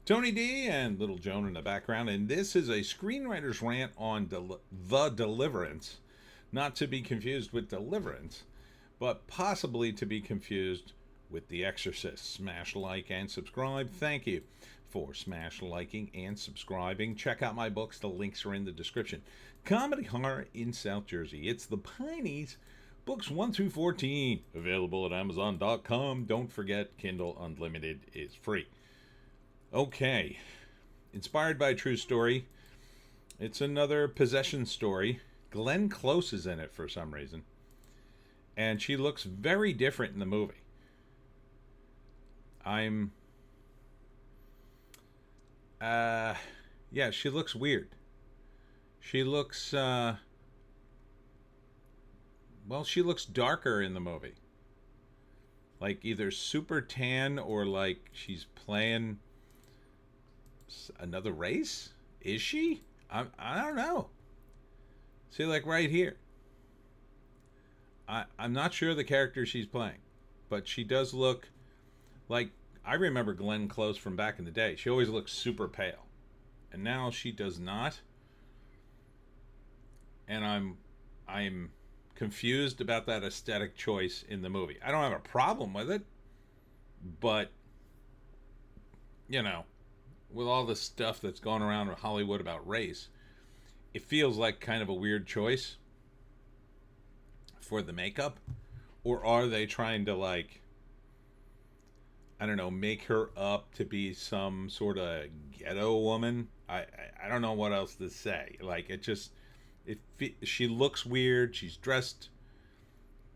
Tony D and Little Joan in the background, and this is a screenwriter's rant on the Deliverance, not to be confused with Deliverance, but possibly to be confused with The Exorcist. Smash like and subscribe. Thank you for smash liking and subscribing. Check out my books. The links are in the description. Comedy horror in South Jersey. It's the Pineys. Books 1 through 14. Available at Amazon.com. Don't forget, Kindle Unlimited is free. Okay. Inspired by a true story. It's another possession story. Glenn Close is in it for some reason. And she looks very different in the movie. Yeah, she looks weird. She looks, she looks darker in the movie. Like either super tan or like she's playing another race? Is she? I don't know. See, like right here. I'm not sure the character she's playing, but she does look like I remember Glenn Close from back in the day. She always looked super pale, and now she does not. And I'm confused about that aesthetic choice in the movie. I don't have a problem with it, but you know, with all the stuff that's going around with Hollywood about race, it feels like kind of a weird choice for the makeup. Or are they trying to, like, I don't know, make her up to be some sort of ghetto woman? I don't know what else to say. Like, she looks weird. She's dressed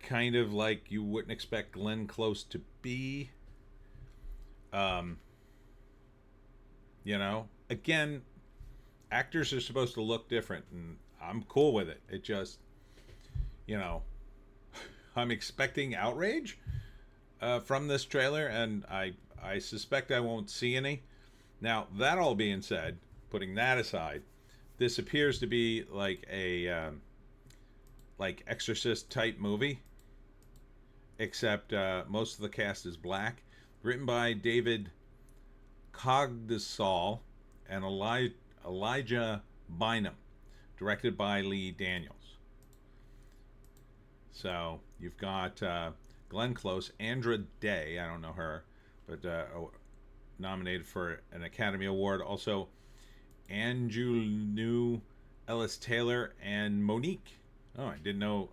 kind of like you wouldn't expect Glenn Close to be. Again, actors are supposed to look different, and I'm cool with it. It just, I'm expecting outrage from this trailer, and I suspect I won't see any. Now, that all being said, putting that aside, this appears to be like a like Exorcist type movie, except most of the cast is black. Written by David Cogdesal and Elijah Bynum, directed by Lee Daniels. So you've got Glenn Close, Andra Day, I don't know her, but nominated for an Academy Award. Also, Angelou Ellis Taylor and Monique. Oh, I didn't know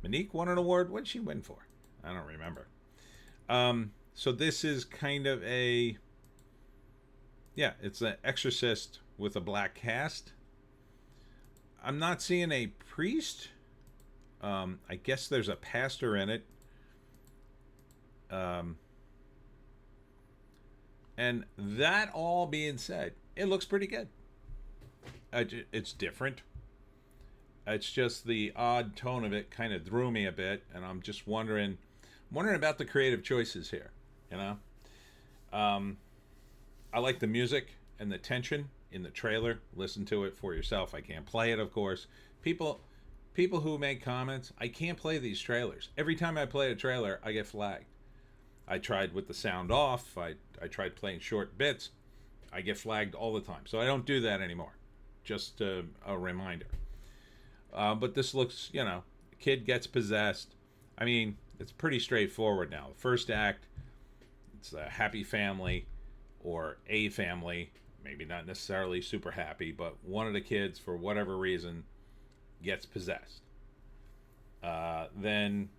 Monique won an award. What did she win for? I don't remember. So this is kind of it's an Exorcist with a black cast. I'm not seeing a priest. I guess there's a pastor in it. And that all being said, it looks pretty good. It's different. It's just the odd tone of it kind of threw me a bit, and I'm just wondering about the creative choices here. I like the music and the tension in the trailer. Listen to it for yourself. I can't play it, of course. People who make comments, I can't play these trailers. Every time I play a trailer, I get flagged. I tried with the sound off. I tried playing short bits. I get flagged all the time. So I don't do that anymore. Just a reminder. But this looks, a kid gets possessed. I mean, it's pretty straightforward now. The first act, it's a happy family or a family. Maybe not necessarily super happy, but one of the kids, for whatever reason, gets possessed. Then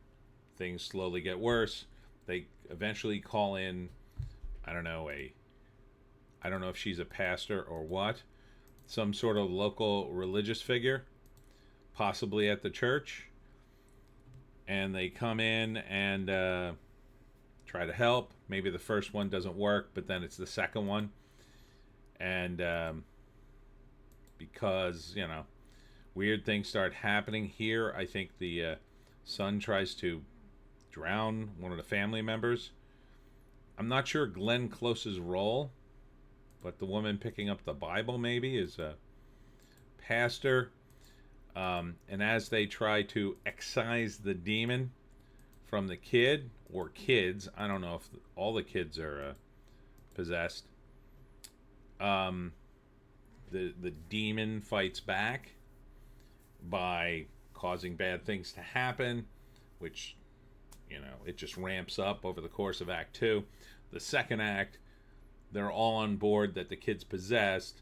things slowly get worse. They eventually call in, I don't know if she's a pastor or what, some sort of local religious figure, possibly at the church, and they come in and try to help. Maybe the first one doesn't work, but then it's the second one, and because weird things start happening here. I think the son tries to drown one of the family members. I'm not sure Glenn Close's role, but the woman picking up the Bible maybe is a pastor. And as they try to excise the demon from the kid or kids, I don't know if all the kids are possessed, Um, the demon fights back by causing bad things to happen, which, it just ramps up over the course of Act 2. The second act, they're all on board that the kid's possessed.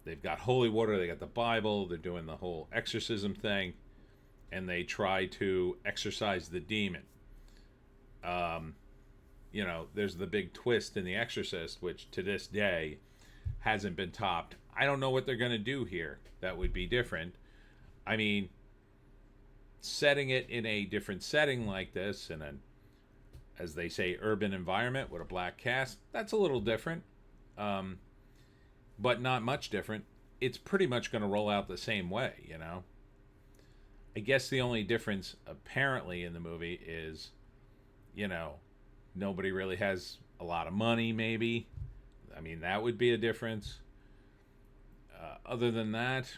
They've got holy water, they got the Bible, they're doing the whole exorcism thing, and they try to exorcise the demon. Um, there's the big twist in The Exorcist, which to this day hasn't been topped. I don't know what they're going to do here that would be different. I mean, setting it in a different setting like this, in an, as they say, urban environment with a black cast, that's a little different, but not much different. It's pretty much going to roll out the same way. I guess the only difference apparently in the movie is, nobody really has a lot of money, maybe. I mean, that would be a difference. Other than that,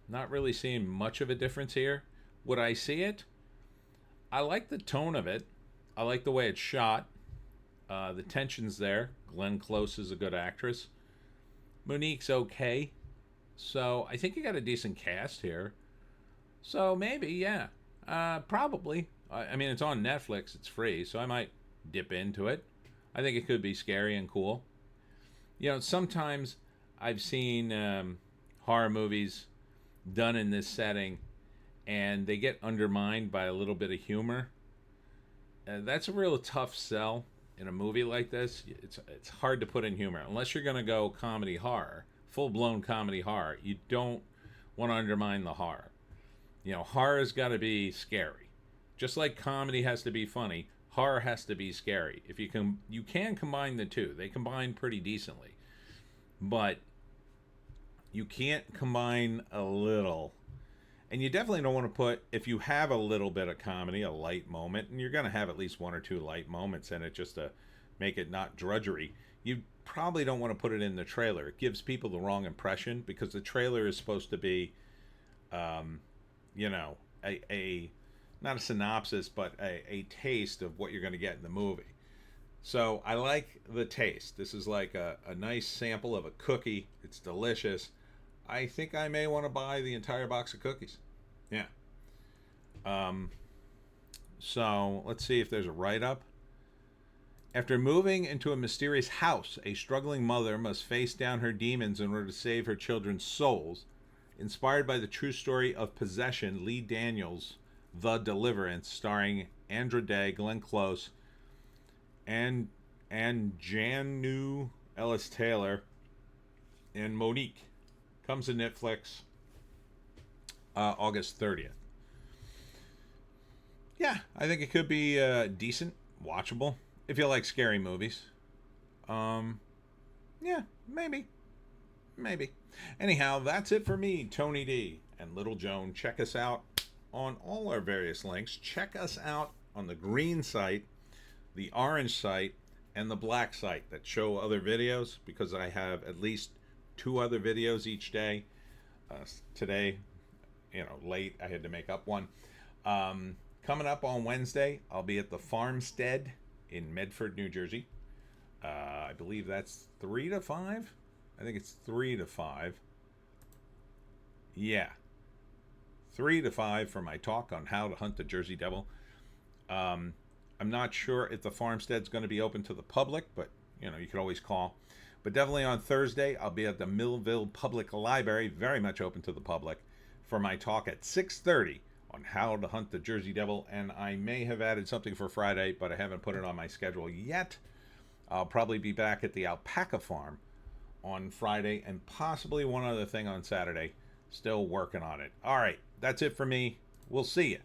not really seeing much of a difference here. Would I see it? I like the tone of it. I like the way it's shot. The tension's there. Glenn Close is a good actress. Monique's okay. So I think you got a decent cast here. So maybe, yeah. Probably. I mean, it's on Netflix. It's free. So I might dip into it. I think it could be scary and cool. Sometimes I've seen horror movies done in this setting, and they get undermined by a little bit of humor. That's a real tough sell in a movie like this. It's hard to put in humor unless you're going to go comedy horror, full blown comedy horror. You don't want to undermine the horror. Horror's got to be scary, just like comedy has to be funny. Horror has to be scary. If you can combine the two. They combine pretty decently, but you can't combine a little. And you definitely don't want to put, if you have a little bit of comedy, a light moment, and you're going to have at least one or two light moments in it just to make it not drudgery, you probably don't want to put it in the trailer. It gives people the wrong impression because the trailer is supposed to be, a not a synopsis, but a taste of what you're going to get in the movie. So I like the taste. This is like a nice sample of a cookie. It's delicious. I think I may want to buy the entire box of cookies. Yeah. So let's see if there's a write-up. After moving into a mysterious house, a struggling mother must face down her demons in order to save her children's souls. Inspired by the true story of possession, Lee Daniels' The Deliverance, starring Andra Day, Glenn Close, and Janu Ellis Taylor, and Monique, comes to Netflix August 30th. Yeah, I think it could be decent, watchable, if you like scary movies. Yeah, maybe. Anyhow, that's it for me, Tony D and Little Joan. Check us out on all our various links. Check us out on the green site, the orange site, and the black site that show other videos, because I have at least 2 other videos each day. Today, late, I had to make up one. Coming up on Wednesday, I'll be at the Farmstead in Medford, New Jersey. I believe that's 3 to 5. I think it's 3 to 5. Yeah. 3 to 5 for my talk on how to hunt the Jersey Devil. I'm not sure if the Farmstead's going to be open to the public, but, you could always call. But definitely on Thursday, I'll be at the Millville Public Library, very much open to the public, for my talk at 6:30 on how to hunt the Jersey Devil. And I may have added something for Friday, but I haven't put it on my schedule yet. I'll probably be back at the Alpaca Farm on Friday, and possibly one other thing on Saturday. Still working on it. All right, that's it for me. We'll see you.